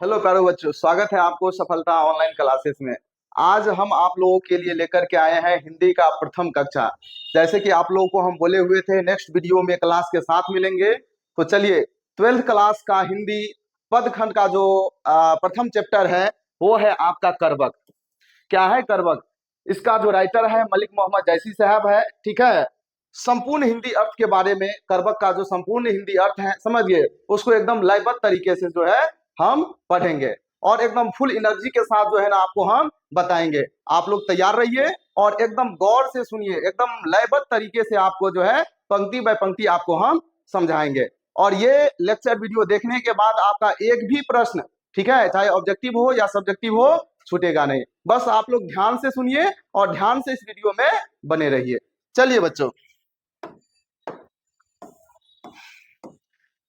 Hello प्यारे बच्चों, स्वागत है आपको सफलता ऑनलाइन क्लासेस में। आज हम आप लोगों के लिए लेकर के आए हैं हिंदी का प्रथम कक्षा। जैसे कि आप लोगों को हम बोले हुए थे नेक्स्ट वीडियो में क्लास के साथ मिलेंगे, तो चलिए 12th क्लास का हिंदी पद खंड का जो प्रथम चैप्टर है वो है आपका करवक। क्या है करवक? इसका जो राइटर है मलिक मोहम्मद जैसी साहब है। ठीक है, संपूर्ण हिंदी अर्थ के बारे में करवक का जो संपूर्ण हिंदी अर्थ है समझिए, उसको एकदम लयबद्ध तरीके से जो है हम पढ़ेंगे और एकदम फुल एनर्जी के साथ जो है ना आपको हम बताएंगे। आप लोग तैयार रहिए और एकदम गौर से सुनिए, एकदम लयबद्ध तरीके से आपको जो है पंक्ति बाय पंक्ति आपको हम समझाएंगे। और ये लेक्चर वीडियो देखने के बाद आपका एक भी प्रश्न, ठीक है, चाहे ऑब्जेक्टिव हो या सब्जेक्टिव हो, छूटेगा नहीं। बस आप लोग ध्यान से सुनिए और ध्यान से इस वीडियो में बने रहिए। चलिए बच्चों,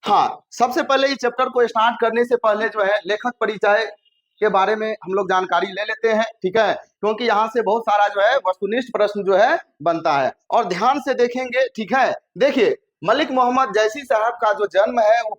हाँ, सबसे पहले इस चैप्टर को स्टार्ट करने से पहले जो है लेखक परिचय के बारे में हम लोग जानकारी ले लेते हैं। ठीक है, क्योंकि यहाँ से बहुत सारा जो है वस्तुनिष्ठ प्रश्न जो है बनता है और ध्यान से देखेंगे। ठीक है, देखिए मलिक मोहम्मद जैसी साहब का जो जन्म है वो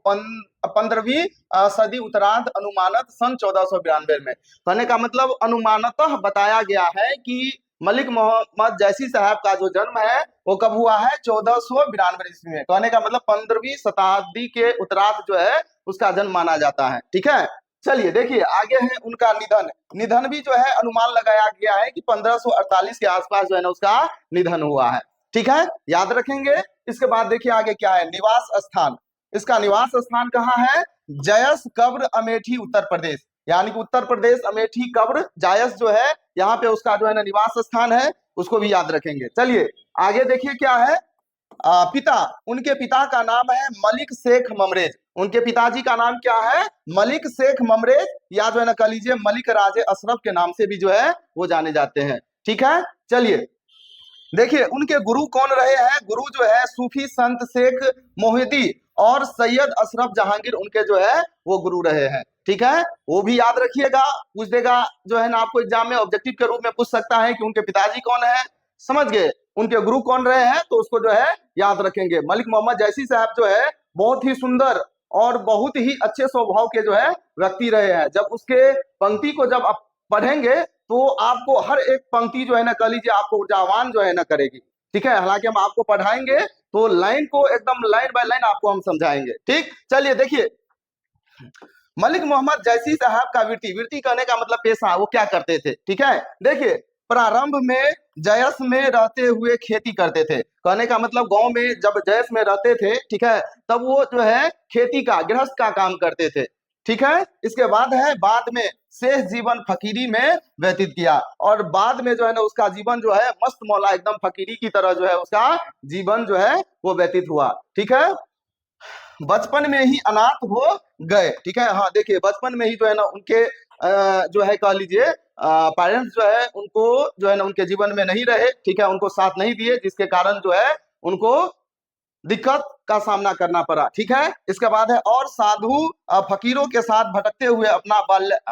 15वीं सदी उत्तरार्ध अनुमानत सन 1492 में। कहने का मतलब अनुमानतः बताया गया है कि मलिक मोहम्मद जैसी साहब का जो जन्म है वो कब हुआ है? 1492 ईस्वी में। कहने का मतलब 15वीं शताब्दी के उत्तरार्ध जो है उसका जन्म माना जाता है। ठीक है, चलिए देखिए आगे है उनका निधन। निधन भी जो है अनुमान लगाया गया है कि 1548 के आसपास जो है ना उसका निधन हुआ है। ठीक है, याद रखेंगे। इसके बाद देखिए आगे क्या है, निवास स्थान। इसका निवास स्थान कहाँ है? जयस कब्र अमेठी उत्तर प्रदेश, यानी कि उत्तर प्रदेश अमेठी कब्र जायस जो है यहाँ पे उसका जो है ना निवास स्थान है, उसको भी याद रखेंगे। चलिए आगे देखिए क्या है, पिता, उनके पिता का नाम है मलिक शेख ममरेज। उनके पिताजी का नाम क्या है? मलिक शेख ममरेज, या जो है ना कह लीजिए मलिक राजे अशरफ के नाम से भी जो है वो जाने जाते हैं। ठीक है, चलिए देखिए उनके गुरु कौन रहे हैं। गुरु जो है सूफी संत शेख मोहिदी और सैयद अशरफ जहांगीर उनके जो है वो गुरु रहे हैं। ठीक है, वो भी याद रखिएगा, पूछ देगा जो है ना आपको एग्जाम में ऑब्जेक्टिव के रूप में पूछ सकता है कि उनके पिताजी कौन है, समझ गए, उनके गुरु कौन रहे हैं, तो उसको जो है याद रखेंगे। मलिक मोहम्मद जैसी साहब जो है बहुत ही सुंदर और बहुत ही अच्छे स्वभाव के जो है व्यक्ति रहे हैं। जब उसके पंक्ति को जब आप पढ़ेंगे तो आपको हर एक पंक्ति जो है ना कह लीजिए आपको ऊर्जावान जो है ना करेगी। ठीक है, हालांकि हम आपको पढ़ाएंगे तो लाइन को एकदम लाइन बाय लाइन आपको हम समझाएंगे। ठीक, चलिए देखिए मलिक मोहम्मद जैसी साहब का वृत्ति, वृत्ति कहने का मतलब पेशा, वो क्या करते थे। ठीक है, देखिए प्रारंभ में जयस में रहते हुए खेती करते थे। कहने का मतलब गांव में जब जयस में रहते थे, ठीक है, तब वो जो है खेती का, गृहस्थ का काम करते थे। ठीक है, इसके बाद है बाद में शेष जीवन फकीरी में व्यतीत किया और बाद में जो है ना उसका जीवन जो है मस्त मौला एकदम फकीरी की तरह जो है उसका जीवन जो है वो व्यतीत हुआ। ठीक है, बचपन में ही अनाथ हो गए। ठीक है, हाँ देखिए बचपन में ही जो है ना उनके जो है कह लीजिए पेरेंट्स जो है उनको जो है ना उनके जीवन में नहीं रहे। ठीक है, उनको साथ नहीं दिए, जिसके कारण जो है उनको दिक्कत का सामना करना पड़ा। ठीक है, इसके बाद है और साधु फकीरों के साथ भटकते हुए अपना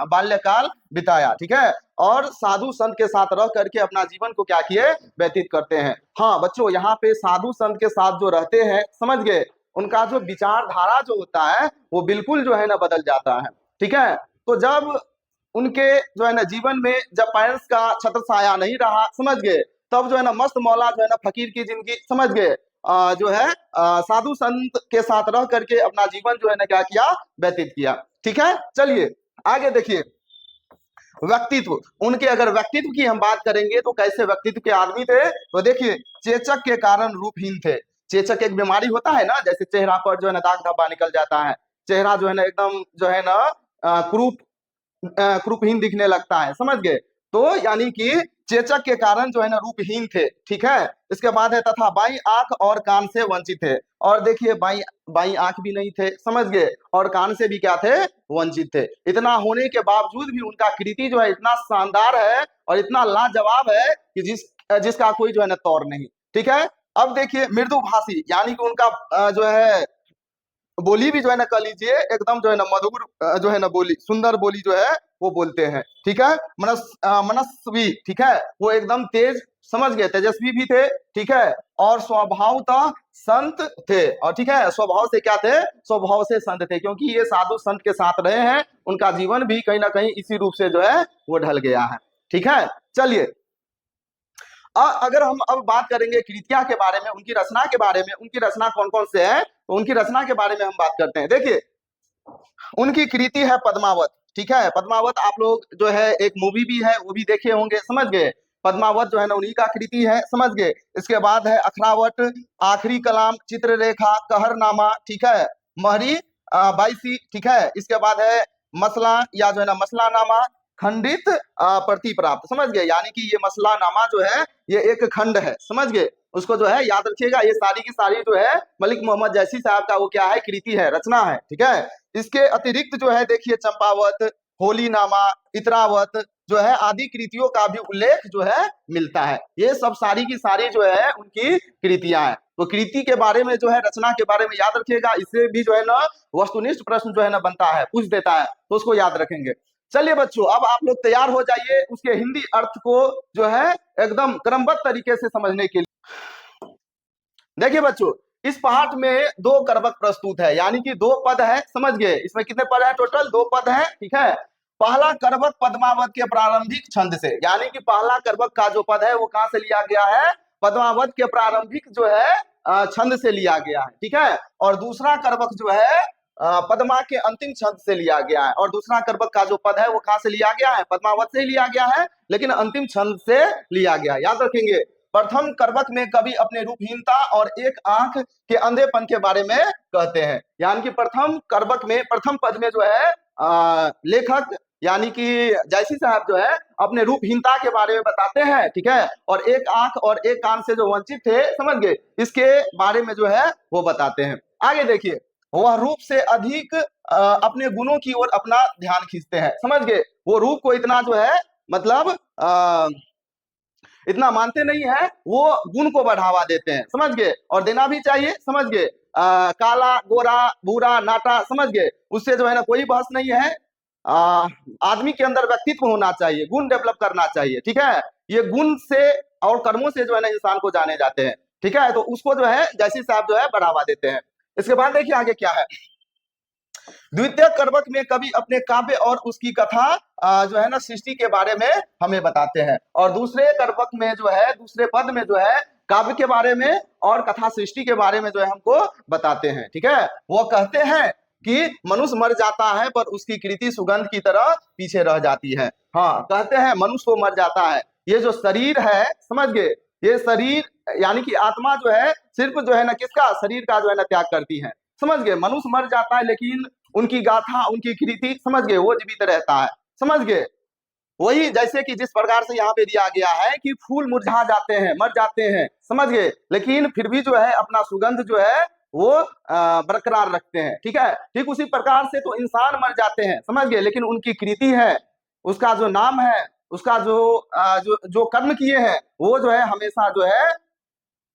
बाल्यकाल बिताया। ठीक है, और साधु संत के साथ रह करके अपना जीवन को क्या किए? व्यतीत करते हैं। हाँ बच्चों, यहाँ पे साधु संत के साथ जो रहते हैं, समझ गए, उनका जो विचारधारा जो होता है वो बिल्कुल जो है ना बदल जाता है। ठीक है, तो जब उनके जो है ना जीवन में जब पेरेंट्स का छत्र छाया नहीं रहा, समझ गए, तब जो है ना मस्त मौला जो है ना फकीर की जिंदगी, समझ गए, जो है साधु संत के साथ रह करके अपना जीवन जो है ना क्या किया? व्यतीत किया। ठीक है, चलिए आगे देखिए व्यक्तित्व। उनके अगर व्यक्तित्व की हम बात करेंगे तो कैसे व्यक्तित्व के आदमी थे, तो देखिए चेचक के कारण रूपहीन थे। चेचक एक बीमारी होता है ना, जैसे चेहरा पर जो है ना दाग धब्बा निकल जाता है, चेहरा जो है ना एकदम जो है ना क्रूप रूपहीन दिखने लगता है, समझ गए, तो यानी कि चेचक के कारण जो है ना रूपहीन थे। ठीक है, इसके बाद है तथा बाई आंख और कान से वंचित थे। और देखिए बाई बाई आंख भी नहीं थे, समझ गए, और कान से भी क्या थे? वंचित थे। इतना होने के बावजूद भी उनका कृति जो है इतना शानदार है और इतना लाजवाब है कि जिसका कोई जो है ना तौर नहीं। ठीक है, अब देखिए मृदुभाषी, यानी कि उनका जो है बोली भी जो है ना कह लीजिए एकदम जो है ना मधुर जो है ना बोली, सुंदर बोली जो है वो बोलते हैं। ठीक है, मनस्वी, ठीक है, वो एकदम तेज, समझ गए, तेजस्वी भी थे। ठीक है, और स्वभावतः संत थे। और ठीक है, स्वभाव से क्या थे, स्वभाव से संत थे, क्योंकि ये साधु संत के साथ रहे हैं, उनका जीवन भी कहीं ना कहीं इसी रूप से जो है वो ढल गया है। ठीक है, चलिए अगर हम अब बात करेंगे कृतियां के बारे में, उनकी रचना के बारे में, उनकी रचना कौन कौन से है, तो उनकी रचना के बारे में हम बात करते हैं। देखिए उनकी कृति है पद्मावत। ठीक है, पद्मावत आप लोग जो है एक मूवी भी है वो भी देखे होंगे, समझ गए। पद्मावत जो है ना उन्हीं का कृति है, समझ गए। इसके बाद है अखरावट, आखिरी कलाम, चित्ररेखा, कहरनामा, ठीक है, महरी बाईसी, ठीक है। इसके बाद है मसला या जो है ना मसलानामा, खंडित प्रति प्राप्त, समझ गए। यानी कि ये मसलानामा जो है ये एक खंड है, समझ गए। उसको जो है याद रखिएगा, ये सारी की सारी जो है मलिक मोहम्मद जैसी साहब का वो क्या है, कृति है, रचना है। ठीक है, इसके अतिरिक्त जो है देखिए चंपावत, होली नामा, इतरावत जो है आदि कृतियों का भी उल्लेख जो है मिलता है। ये सब सारी की सारी जो है उनकी कृतियां हैं। तो कृति के बारे में जो है, रचना के बारे में याद रखिएगा, इससे भी जो है ना वस्तुनिष्ठ प्रश्न जो है ना बनता है, पूछ देता है, तो उसको याद रखेंगे। चलिए बच्चों, अब आप लोग तैयार हो जाइए उसके हिंदी अर्थ को जो है एकदम क्रमबद्ध तरीके से समझने के लिए। देखिए बच्चों, इस पाठ में दो करवक प्रस्तुत है, यानी कि दो पद है, समझ गए। इसमें कितने पद है, टोटल दो पद है। ठीक है, पहला करवक पद्मावत के प्रारंभिक छंद से, यानी कि पहला करवक का जो पद है वो कहां से लिया गया है, पद्मावत के प्रारंभिक जो है छंद से लिया गया है। ठीक है, और दूसरा करवक जो है पद्मा के अंतिम छंद से लिया गया है। और दूसरा करवक का जो पद है वो कहां से लिया गया है, पद्मावत से ही लिया गया है, लेकिन अंतिम छंद से लिया गया है, याद रखेंगे। प्रथम करवक में कवि अपने रूपहीनता और एक आंख के अंधेपन के बारे में कहते हैं। यानी कि प्रथम करवक में प्रथम पद में जो है लेखक यानी कि जैसी साहब जो है अपने रूपहीनता के बारे में बताते हैं। ठीक है, और एक आंख और एक कान से जो वंचित थे, समझ गए, इसके बारे में जो है वो बताते हैं। आगे देखिए, वह रूप से अधिक अपने गुणों की ओर अपना ध्यान खींचते हैं, समझ गए। वो रूप को इतना जो है मतलब इतना मानते नहीं है, वो गुण को बढ़ावा देते हैं, समझ गए, और देना भी चाहिए, समझ गए। काला गोरा भूरा नाटा, समझ गए, उससे जो है ना कोई बहस नहीं है। आदमी के अंदर व्यक्तित्व होना चाहिए, गुण डेवलप करना चाहिए। ठीक है, ये गुण से और कर्मों से जो है ना इंसान को जाने जाते हैं। ठीक है, तो उसको जो है जैसी साहब जो है बढ़ावा देते हैं। इसके बाद देखिए आगे क्या है। द्वितीय करवक में कवि अपने काव्य और उसकी कथा जो है ना सृष्टि के बारे में हमें बताते हैं। और दूसरे करवक में जो है, दूसरे पद में जो है काव्य के बारे में और कथा सृष्टि के बारे में जो है हमको बताते हैं। ठीक है, वो कहते हैं कि मनुष्य मर जाता है पर उसकी कृति सुगंध की तरह पीछे रह जाती है। हाँ, कहते हैं मनुष्य तो मर जाता है, ये जो शरीर है, समझ गए, ये शरीर यानी कि आत्मा जो है सिर्फ जो है ना किसका, शरीर का जो है ना त्याग करती है, समझ गए। मनुष्य मर जाता है लेकिन उनकी गाथा, उनकी कृति, समझ गए, वो जीवित रहता है, समझ गए। वही जैसे कि जिस प्रकार से यहाँ पे दिया गया है कि फूल मुरझा जाते हैं, मर जाते हैं, समझ गए, लेकिन फिर भी जो है अपना सुगंध जो है वो बरकरार रखते हैं। ठीक है, ठीक उसी प्रकार से तो इंसान मर जाते हैं, समझ गए, लेकिन उनकी कृति है, उसका जो नाम है, उसका जो कर्म किए हैं, वो जो है हमेशा जो है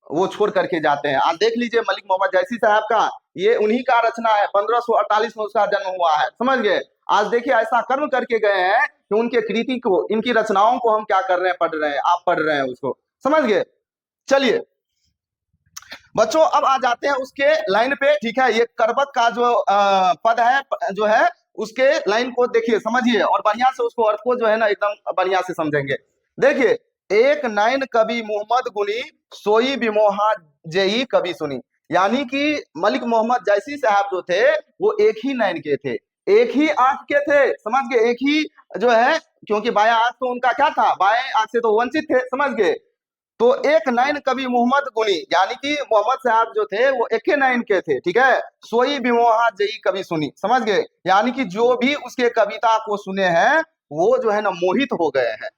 वो छोड़ करके जाते हैं। आज देख लीजिए मलिक मोहम्मद जैसी साहब का, ये उन्हीं का रचना है, 1548 में उसका जन्म हुआ है, समझ गए। आज देखिए ऐसा कर्म करके गए हैं कि उनके कृति को, इनकी रचनाओं को हम क्या कर रहे हैं, पढ़ रहे हैं, आप पढ़ रहे हैं उसको, समझ गए। चलिए बच्चों, अब आ जाते हैं उसके लाइन पे। ठीक है, ये करवक का जो पद है जो है उसके लाइन को देखिए, समझिए, और बढ़िया से उसको अर्थ को जो है ना एकदम बढ़िया से समझेंगे। देखिए, एक नैन कवि मोहम्मद गुनी, सोई विमोहा जेई कवि सुनी। यानी कि मलिक मोहम्मद जैसी साहब जो थे वो एक ही नैन के थे, एक ही आंख के थे, समझ गए, एक ही जो है, क्योंकि बाया आंख तो उनका क्या था, बाएं आंख से तो वंचित थे, समझ गए। तो एक नैन कवि मोहम्मद गुनी, यानी कि मोहम्मद साहब जो थे वो एक ही नैन के थे। ठीक है, सोई विमोहा जई कवि सुनी, समझ गए, यानी कि जो भी उसके कविता को सुने हैं वो जो है ना मोहित हो गए हैं,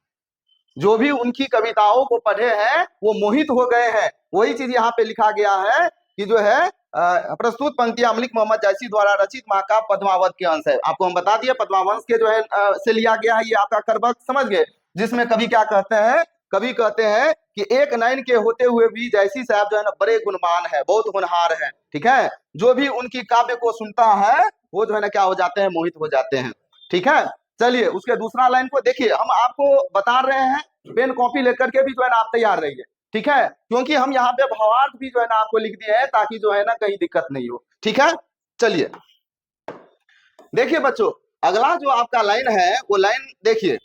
जो भी उनकी कविताओं को पढ़े हैं वो मोहित हो गए हैं। वही चीज यहाँ पे लिखा गया है कि जो है प्रस्तुत पंक्तियां मलिक मोहम्मद जैसी द्वारा रचित महाकाव्य पद्मावत के अंश है। आपको हम बता दिए पद्मावंश के जो है से लिया गया है ये आपका करवक, समझ गए, जिसमें कवि क्या कहते हैं, कवि कहते हैं कि एक नैन के होते हुए भी जैसी साहब जो है ना बड़े गुणवान है, बहुत होनहार है। ठीक है, जो भी उनकी काव्य को सुनता है वो जो है ना क्या हो जाते हैं, मोहित हो जाते हैं। ठीक है, चलिए उसके दूसरा लाइन को देखिए, हम आपको बता रहे हैं, पेन कॉपी लेकर के भी जो है ना आप तैयार रहिए। ठीक है, क्योंकि हम यहाँ पे भावार्थ भी जो है ना आपको लिख दिए हैं ताकि जो है ना कहीं दिक्कत नहीं हो। ठीक है, चलिए देखिए बच्चों, अगला जो आपका लाइन है वो लाइन देखिए,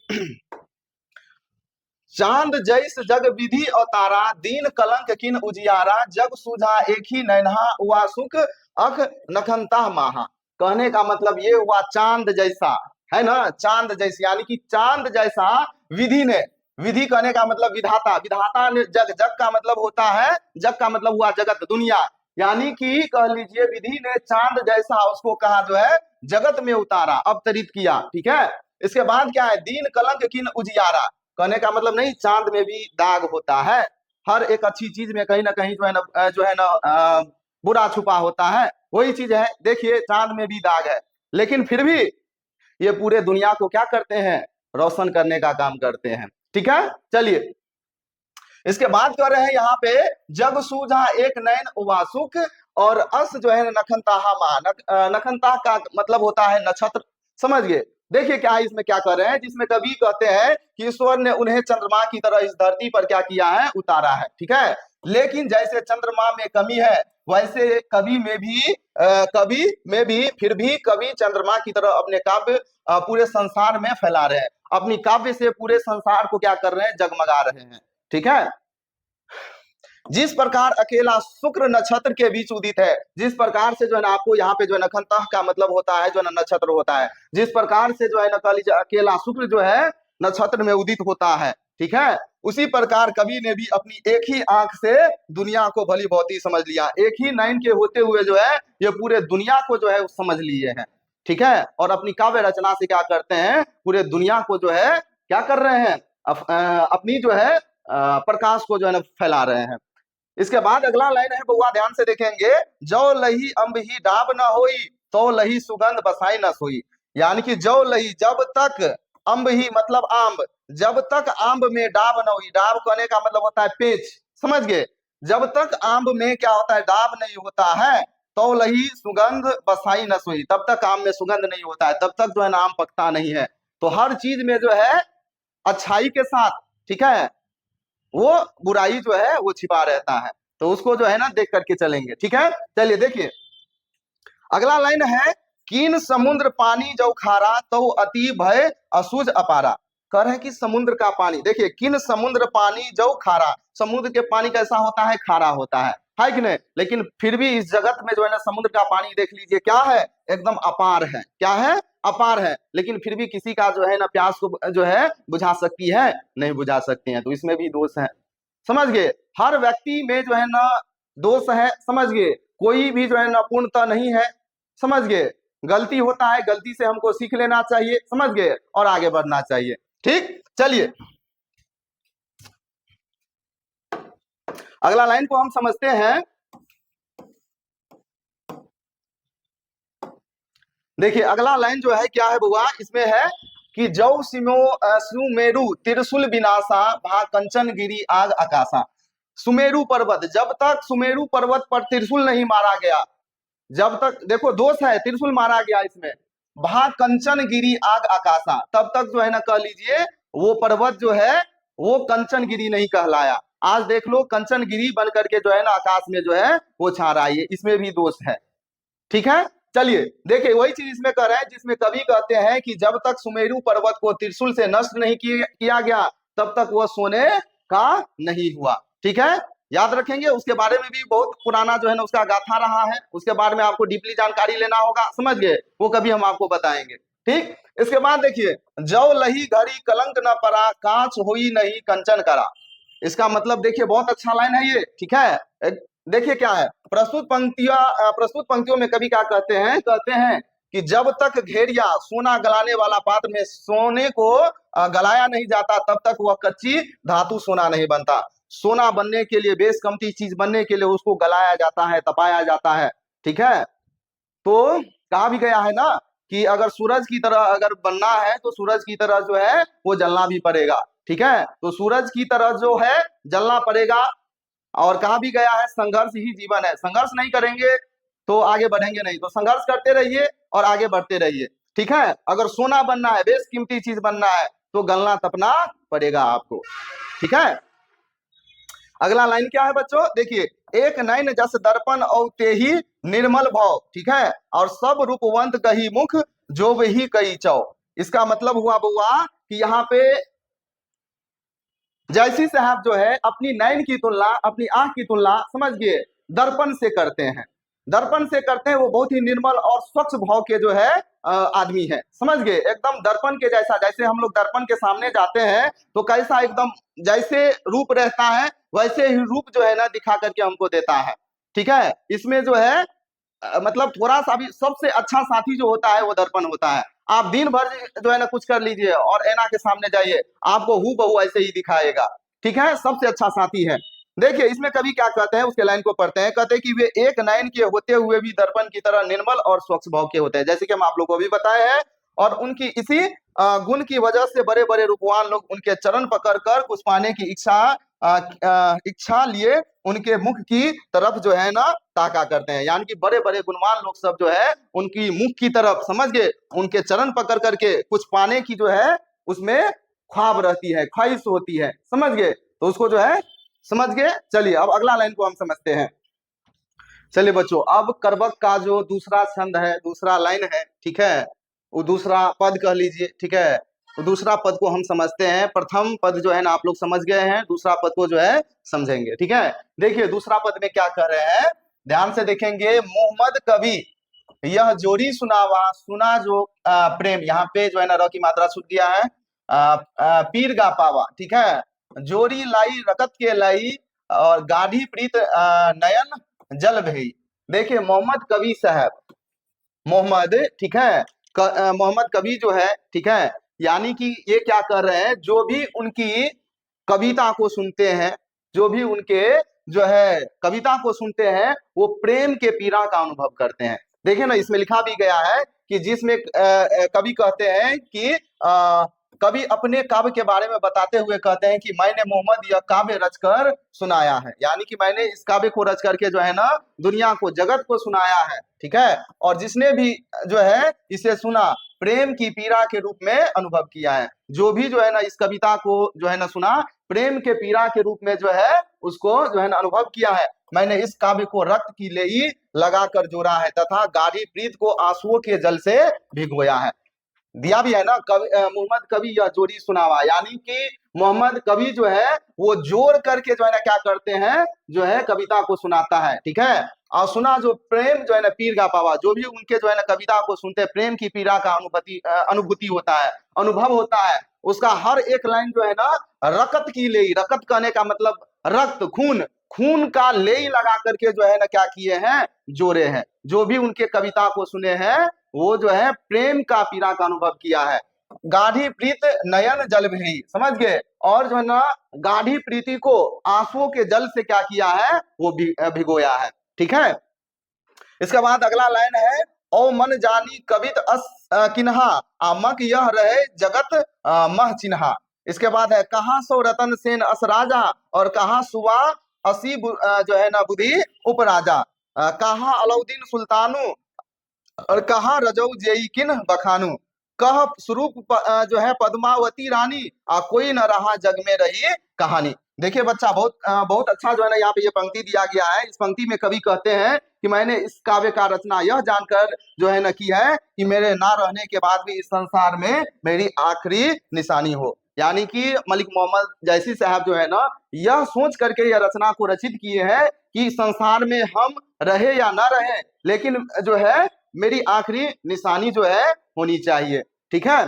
चांद जैस जग विधि और तारा, दीन कलंक किन उजियारा, जग सूझा एक ही नैनहा, हुआ सुख अख नखनता माहा। कहने का मतलब ये हुआ चांद जैसा, है ना, चांद जैसी, यानी कि चांद जैसा विधि ने, विधि कहने का मतलब विधाता, विधाता ने जग, जग का मतलब होता है, जग का मतलब हुआ जगत दुनिया, यानी कि कह लीजिए विधि ने चांद जैसा उसको कहा जो है जगत में उतारा, अवतरित किया। ठीक है, इसके बाद क्या है, दीन कलंक किन उजियारा, कहने का मतलब नहीं, चांद में भी दाग होता है, हर एक अच्छी चीज में कहीं ना कहीं जो है ना बुरा छुपा होता है, वही चीज है। देखिए चांद में भी दाग है, लेकिन फिर भी ये पूरे दुनिया को क्या करते हैं, रोशन करने का काम करते हैं। ठीक है, चलिए इसके बाद कर रहे हैं यहाँ पे, जग सूझा एक नैन उवासुक, और अस जो है नखनताहा मा, नखनता का मतलब होता है नक्षत्र, समझ गए। देखिए क्या है इसमें, क्या कर रहे हैं, जिसमें कवि कहते हैं कि ईश्वर ने उन्हें चंद्रमा की तरह इस धरती पर क्या किया है, उतारा है। ठीक है, लेकिन जैसे चंद्रमा में कमी है, वैसे कवि में भी फिर भी कवि चंद्रमा की तरह अपने काव्य पूरे संसार में फैला रहे हैं, अपनी काव्य से पूरे संसार को क्या कर रहे हैं, जगमगा रहे हैं। ठीक है, जिस प्रकार अकेला शुक्र नक्षत्र के बीच उदित है, जिस प्रकार से जो है ना आपको यहाँ पे जो है नखनता का मतलब होता है जो है ना नक्षत्र होता है, जिस प्रकार से जो है ना कह लीजिए अकेला शुक्र जो है नक्षत्र में उदित होता है, ठीक है, उसी प्रकार कवि ने भी अपनी एक ही आंख से दुनिया को भली भांति समझ लिया, एक ही नयन के होते हुए जो है ये पूरे दुनिया को जो है समझ लिए हैं। ठीक है, और अपनी काव्य रचना से क्या करते हैं, पूरे दुनिया को जो है क्या कर रहे हैं, अपनी जो है प्रकाश को जो है ना फैला रहे हैं। इसके बाद अगला लाइन है बउआ, ध्यान से देखेंगे, जो लही अम्ब ही डाब न होई, तो लही सुगंध बसाई न सोई, यानी कि जो लही, जब तक, अम्ब ही मतलब आम्ब, जब तक आम्ब में डाब न हुई, डाब कहने का मतलब होता है पेच, समझ गए, जब तक आम्ब में क्या होता है, डाब नहीं होता है, तो लही सुगंध बसाई न सोई, तब तक आम में सुगंध नहीं होता है, तब तक जो है ना आम पकता नहीं है। तो हर चीज में जो है अच्छाई के साथ, ठीक है, वो बुराई जो है वो छिपा रहता है, तो उसको जो है ना देख करके चलेंगे। ठीक है, चलिए देखिए अगला लाइन है, कीन समुद्र पानी जो खारा, तो अति भय असुज अपारा। कह रहे हैं कि समुद्र का पानी, देखिए किन समुद्र पानी जो खारा, समुद्र के पानी कैसा होता है, खारा होता है कि नहीं, लेकिन फिर भी इस जगत में जो है ना समुद्र का पानी देख लीजिए क्या है, एकदम अपार है, क्या है, अपार है, लेकिन फिर भी किसी का जो है ना प्यास को जो है बुझा सकती है, नहीं बुझा सकती है, तो इसमें भी दोष है, समझ गए, हर व्यक्ति में जो है ना दोष है, समझ गए, कोई भी जो है ना पूर्णता नहीं है, समझ गए, गलती होता है, गलती से हमको सीख लेना चाहिए, समझ गए, और आगे बढ़ना चाहिए। ठीक, चलिए अगला लाइन को हम समझते हैं। देखिए अगला लाइन जो है क्या है बुआ, इसमें है कि जौ सुमेरु त्रिशूल विनाशा, भा कंचन गिरी आग आकाशा। सुमेरु पर्वत, जब तक सुमेरु पर्वत पर त्रिशूल नहीं मारा गया, जब तक, देखो दोष है, त्रिशूल मारा गया इसमें, भा कंचन गिरी आग आकाशा, तब तक जो है ना कह लीजिए वो पर्वत जो है वो कंचन गिरी नहीं कहलाया। आज देख लो कंचन गिरी बन करके जो है ना आकाश में जो है वो छा रहा है, इसमें भी दोष है। ठीक है, चलिए देखिए वही चीज इसमें कह रहे हैं, जिसमें कवि कहते हैं कि जब तक सुमेरु पर्वत को त्रिशूल से नष्ट नहीं किया गया, तब तक वह सोने का नहीं हुआ। ठीक है, याद रखेंगे, उसके बारे में भी बहुत पुराना जो है ना उसका गाथा रहा है, उसके बारे में आपको डीपली जानकारी लेना होगा, समझ गए, वो कभी हम आपको बताएंगे। ठीक, इसके बाद देखिए, जौ लही घड़ी कलंक न परा, कांच हुई नहीं कंचन करा। इसका मतलब देखिए बहुत अच्छा लाइन है ये। ठीक है, देखिए क्या है, प्रस्तुत पंक्तियों में कभी क्या कहते हैं, कहते हैं कि जब तक घेरिया सोना गलाने वाला पात्र में सोने को गलाया नहीं जाता, तब तक वह कच्ची धातु सोना नहीं बनता। सोना बनने के लिए, बेशकीमती चीज बनने के लिए उसको गलाया जाता है, तपाया जाता है। ठीक है, तो कहा भी गया है ना कि अगर सूरज की तरह अगर बनना है तो सूरज की तरह जो है वो जलना भी पड़ेगा। ठीक है, तो सूरज की तरह जो है जलना पड़ेगा, और कहा भी गया है संघर्ष ही जीवन है, संघर्ष नहीं करेंगे तो आगे बढ़ेंगे नहीं, तो संघर्ष करते रहिए और आगे बढ़ते रहिए। ठीक है, अगर सोना बनना है, बेशकीमती चीज बनना है, तो गलना तपना पड़ेगा आपको। ठीक है, अगला लाइन क्या है बच्चों, देखिए, एक नैन जस दर्पण औ तेहि निर्मल भाव, ठीक है, और सब रूपवंत कही मुख जो वही कई चौ। इसका मतलब हुआ बुआ कि यहाँ पे जैसी साहब जो है अपनी नैन की तुलना, अपनी आंख की तुलना, समझ गए, दर्पण से करते हैं। दर्पण से करते हैं, वो बहुत ही निर्मल और स्वच्छ भाव के जो है आदमी है, समझ गए, एकदम दर्पण के जैसा। जैसे हम लोग दर्पण के सामने जाते हैं तो कैसा एकदम जैसे रूप रहता है वैसे ही रूप जो है ना दिखा करके हमको देता है, ठीक है। इसमें जो है मतलब थोड़ा सा भी सबसे अच्छा साथी जो होता है वो दर्पण होता है। आप दिन भर जो है ना कुछ कर लीजिए और ऐना के सामने जाइए, आपको हु बहू ऐसे ही दिखाएगा, ठीक है, सबसे अच्छा साथी है। देखिए इसमें कवि क्या कहते हैं, उसके लाइन को पढ़ते हैं, कहते हैं कि वे एक नयन के होते हुए भी दर्पण की तरह निर्मल और स्वच्छ भाव के होते हैं, जैसे कि हम आप लोगों को भी बताए हैं। और उनकी इसी गुण की वजह से बड़े बड़े रूपवान लोग उनके चरण पकड़कर कुछ पाने की इच्छा लिए उनके मुख की तरफ जो है ना ताका करते हैं। यानी कि बड़े बड़े गुणवान लोग सब जो है उनकी मुख की तरफ, समझ गए, उनके चरण पकड़ करके कुछ पाने की जो है उसमें ख्वाब रहती है, ख्वाहिश होती है, समझ गए, तो उसको जो है समझ गए। चलिए अब अगला लाइन को हम समझते हैं। चलिए बच्चों, अब करबक का जो दूसरा छंद है, दूसरा लाइन है, ठीक है, वो दूसरा पद कह लीजिए, ठीक है, तो दूसरा पद को हम समझते हैं। प्रथम पद जो है ना आप लोग समझ गए हैं, दूसरा पद को जो है समझेंगे, ठीक है। देखिए दूसरा पद में क्या कर रहे हैं, ध्यान से देखेंगे। मोहम्मद कवि यह जोड़ी सुनावा सुना जो प्रेम, यहाँ पे जो है ना र की मात्रा छूट गया है, पीर गा पावा, ठीक है, जोड़ी लाई रकत के लाई और गाढ़ी प्रीत नयन जल भई। देखिए मोहम्मद कवि साहब, मोहम्मद, ठीक है, मोहम्मद कवि जो है, ठीक है, यानी कि ये क्या कर रहे हैं, जो भी उनकी कविता को सुनते हैं, जो भी उनके जो है कविता को सुनते हैं वो प्रेम के पीड़ा का अनुभव करते हैं। देखिए ना इसमें लिखा भी गया है कि जिसमें कवि कहते हैं कि कवि अपने काव्य के बारे में बताते हुए कहते हैं कि मैंने मोहम्मद यह काव्य रचकर सुनाया है, यानी कि मैंने इस काव्य को रच करके जो है ना दुनिया को, जगत को सुनाया है, ठीक है, और जिसने भी जो है इसे सुना प्रेम की पीड़ा के रूप में अनुभव किया है। जो भी जो है ना इस कविता को जो है ना सुना प्रेम के पीड़ा के रूप में जो है उसको जो है ना अनुभव किया है। मैंने इस काव्य को रक्त की लेई लगाकर जोड़ा है तथा गाढ़ी प्रीत को आंसुओं के जल से भिगोया है। दिया भी है ना, मोहम्मद कवि यह जोड़ी सुनावा, यानी कि मोहम्मद कवि जो है वो जोड़ करके जो है ना क्या करते हैं, जो है कविता को सुनाता है, ठीक है। और सुना जो प्रेम जो है ना पीर गा पावा, जो भी उनके जो है ना कविता को सुनते हैं प्रेम की पीड़ा का अनुभूति होता है, अनुभव होता है, उसका हर एक लाइन जो है ना रकत की लेई, रकत कहने का मतलब रक्त, खून, खून का लेई लगा करके जो है ना क्या किए हैं, जोड़े हैं। जो भी उनके कविता को सुने हैं वो जो है प्रेम का पीड़ा का अनुभव किया है। गाढ़ी प्रीत नयन जल भी, समझ गए, और जो है ना गाढ़ी प्रीति को आंसुओं के जल से क्या किया है, वो भिगोया है, ठीक है। इसके बाद अगला लाइन है, ओ मन जानी कवित अस किन्हा आमक यह रहे जगत मह चिन्हा। इसके बाद है, कहाँ सो रतन सेन अस राजा और कहाँ सुवा असी जो है ना बुद्धि उपराजा, कहाँ अलाउद्दीन सुल्तानु और कहा रजौ जेई किन बखानू, कह स्वरूप जो है पद्मावती रानी कोई न रहा जग में रही कहानी। देखिए बच्चा बहुत अच्छा जो है ना यहाँ पे ये पंक्ति दिया गया है। इस पंक्ति में कवि कहते हैं कि मैंने इस काव्य का रचना यह जानकर जो है ना की है कि मेरे ना रहने के बाद भी इस संसार में मेरी आखिरी निशानी हो। यानी कि मलिक मोहम्मद जैसी साहब जो है ना यह सोच करके यह रचना को रचित किए हैं कि संसार में हम रहे या ना रहे, लेकिन जो है मेरी आखिरी निशानी जो है होनी चाहिए, ठीक है।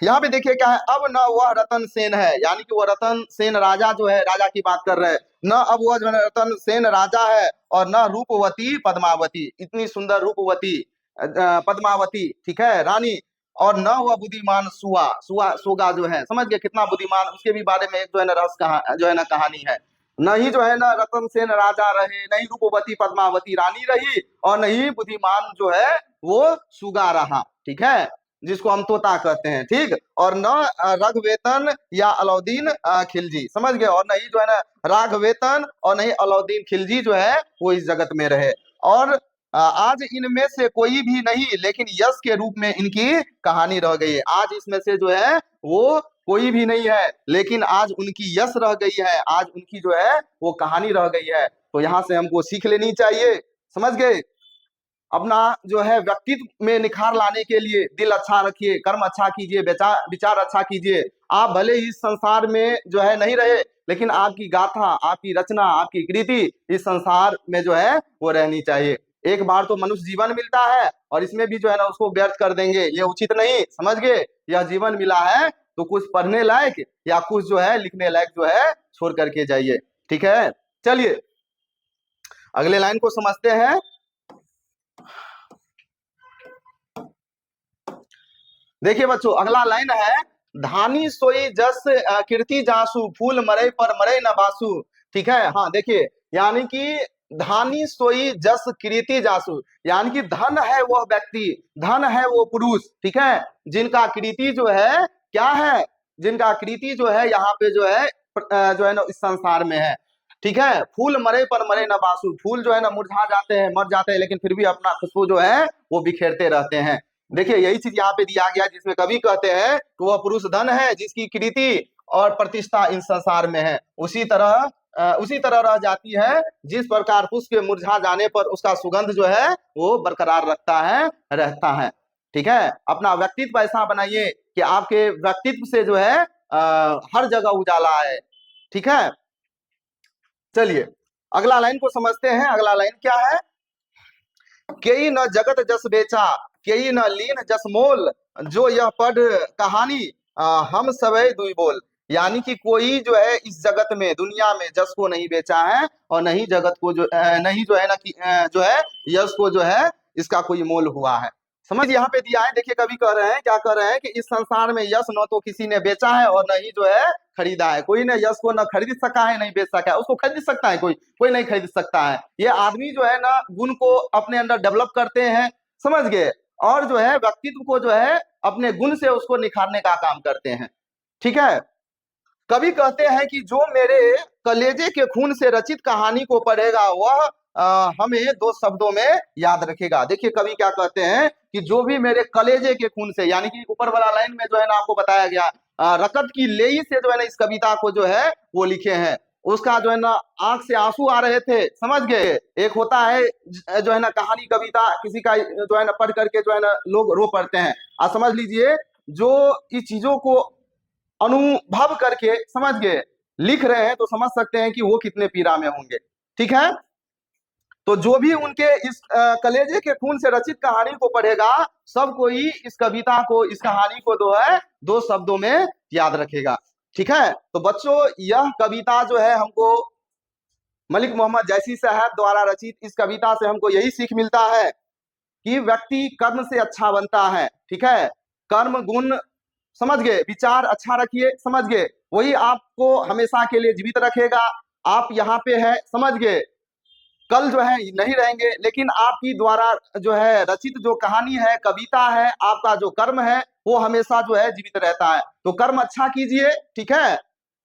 यहाँ पे देखिए क्या है, अब न वह रतन सेन है, यानी कि वह रतन सेन राजा जो है, राजा की बात कर रहे हैं, न अब वह जो है रतन सेन राजा है, और न रूपवती पद्मावती, इतनी सुंदर रूपवती पद्मावती, ठीक है, रानी, और न वह बुद्धिमान सुगा जो है, समझ गए कितना बुद्धिमान, उसके भी बारे में एक जो है ना रहस्य जो है ना कहानी है। नहीं जो है ना रतन सेन राजा रहे, नहीं रूपवती पद्मावती रानी रही, और नहीं बुद्धिमान जो है वो सुगा रहा, ठीक है, जिसको हम तोता कहते हैं, ठीक, और न रघवेतन या अलाउद्दीन खिलजी, समझ गए, और नहीं जो है ना राघवेतन और नहीं अलाउद्दीन खिलजी जो है वो इस जगत में रहे, और आज इनमें से कोई भी नहीं, लेकिन यश के रूप में इनकी कहानी रह गई है। आज इसमें से जो है वो कोई भी नहीं है, लेकिन आज उनकी यश रह गई है, आज उनकी जो है वो कहानी रह गई है। तो यहाँ से हमको सीख लेनी चाहिए, समझ गए। अपना जो है व्यक्तित्व में निखार लाने के लिए दिल अच्छा रखिए, कर्म अच्छा कीजिए, विचार अच्छा कीजिए। आप भले ही इस संसार में जो है नहीं रहे, लेकिन आपकी गाथा, आपकी रचना, आपकी कृति इस संसार में जो है वो रहनी चाहिए। एक बार तो मनुष्य जीवन मिलता है और इसमें भी जो है ना उसको व्यर्थ कर देंगे, ये उचित नहीं, समझ गए। यह जीवन मिला है तो कुछ पढ़ने लायक या कुछ जो है लिखने लायक जो है छोड़ करके जाइए, ठीक है। चलिए अगले लाइन को समझते हैं। देखिए बच्चों, अगला लाइन है, धानी सोई जस कीर्ति जासु, फूल मरे पर मरे न बासु। ठीक है, हाँ देखिए, यानी कि धानी सोई जस कीर्ति जासु, यानी कि धन है वह व्यक्ति, धन है वो पुरुष, ठीक है, जिनका कीर्ति जो है क्या है, जिनका कीर्ति जो है यहाँ पे जो है ना इस संसार में है, ठीक है। फूल मरे पर मरे न बासु, फूल जो है ना मुरझा जाते हैं, मर जाते हैं, लेकिन फिर भी अपना खुशबू जो है वो बिखेरते रहते हैं। देखिए यही चीज यहाँ पे दिया गया, जिसमें कवि कहते हैं कि वह पुरुष धन है जिसकी कीर्ति और प्रतिष्ठा इन संसार में है, उसी तरह रह जाती है जिस प्रकार पुष्प के मुरझा जाने पर उसका सुगंध जो है वो बरकरार रहता है, ठीक है। अपना व्यक्तित्व ऐसा बनाइए कि आपके व्यक्तित्व से जो है हर जगह उजाला है, ठीक है। चलिए अगला लाइन को समझते हैं। अगला लाइन क्या है, केई न जगत जस बेचा, केई न लीन जस मोल, जो यह पढ़ कहानी हम सबे दुई बोल। यानी कि कोई जो है इस जगत में, दुनिया में जस को नहीं बेचा है और नहीं जगत को नहीं जो है ना कि जो है यश को जो है इसका कोई मोल हुआ है। समझ यहाँ पे दिया है, देखिए कवि कह रहे हैं, क्या कह रहे हैं कि इस संसार में यश न तो किसी ने बेचा है और न ही जो है खरीदा है। कोई ने यश को न खरीद सका है, नहीं बेच सका है। उसको खरीद सकता है कोई नहीं खरीद सकता है। ये आदमी जो है ना गुण को अपने अंदर डेवलप करते हैं, समझ गए, और जो है व्यक्तित्व को जो है अपने गुण से उसको निखारने का काम करते हैं, ठीक है। कवि कहते हैं कि जो मेरे कलेजे के खून से रचित कहानी को पढ़ेगा वह हमें दो शब्दों में याद रखेगा। देखिए कवि क्या कहते हैं कि जो भी मेरे कलेजे के खून से, यानी कि ऊपर वाला लाइन में जो है ना आपको बताया गया, रकत की लेई से जो है ना इस कविता को जो है वो लिखे हैं। उसका जो है ना आंख से आंसू आ रहे थे, समझ गए। एक होता है जो है ना कहानी कविता किसी का जो है ना पढ़ करके जो है ना लोग रो पड़ते हैं। आप समझ लीजिए जो इस चीजों को अनुभव करके, समझ गए, लिख रहे हैं, तो समझ सकते हैं कि वो कितने पीड़ा में होंगे, ठीक है। तो जो भी उनके इस कलेजे के खून से रचित कहानी को पढ़ेगा, सब कोई इस कविता को, इस कहानी को जो है दो शब्दों में याद रखेगा, ठीक है। तो बच्चों यह कविता जो है हमको मलिक मोहम्मद जैसी साहब द्वारा रचित इस कविता से हमको यही सीख मिलता है कि व्यक्ति कर्म से अच्छा बनता है, ठीक है। कर्म गुण, समझ गए, विचार अच्छा रखिए, समझ गए, वही आपको हमेशा के लिए जीवित रखेगा। आप यहाँ पे है, समझ गए, कल जो है नहीं रहेंगे, लेकिन आपकी द्वारा जो है रचित जो कहानी है, कविता है, आपका जो कर्म है वो हमेशा जो है जीवित रहता है। तो कर्म अच्छा कीजिए, ठीक है,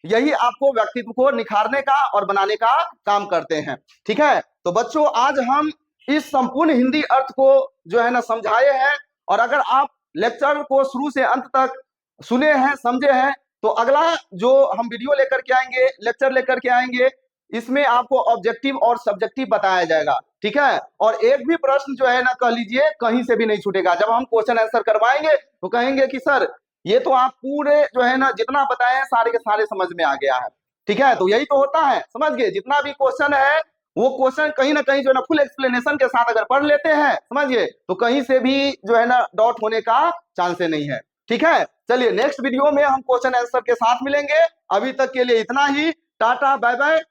यही आपको व्यक्तित्व को निखारने का और बनाने का काम करते हैं, ठीक है। तो बच्चों आज हम इस संपूर्ण हिंदी अर्थ को जो है ना समझाए हैं, और अगर आप लेक्चर को शुरू से अंत तक सुने हैं, समझे हैं, तो अगला जो हम वीडियो लेकर के आएंगे, लेक्चर लेकर के आएंगे, इसमें आपको ऑब्जेक्टिव और सब्जेक्टिव बताया जाएगा, ठीक है। और एक भी प्रश्न जो है ना कह लीजिए कहीं से भी नहीं छूटेगा। जब हम क्वेश्चन आंसर करवाएंगे तो कहेंगे कि सर ये तो आप पूरे जो है ना जितना बताए हैं सारे के सारे समझ में आ गया है, ठीक है। तो यही तो होता है, समझ गए, जितना भी क्वेश्चन है वो क्वेश्चन कहीं ना कहीं जो है ना फुल एक्सप्लेनेशन के साथ अगर पढ़ लेते हैं, समझ गए, तो कहीं से भी जो है ना डाउट होने का चांस नहीं है, ठीक है। चलिए नेक्स्ट वीडियो में हम क्वेश्चन आंसर के साथ मिलेंगे। अभी तक के लिए इतना ही, टाटा बाय बाय।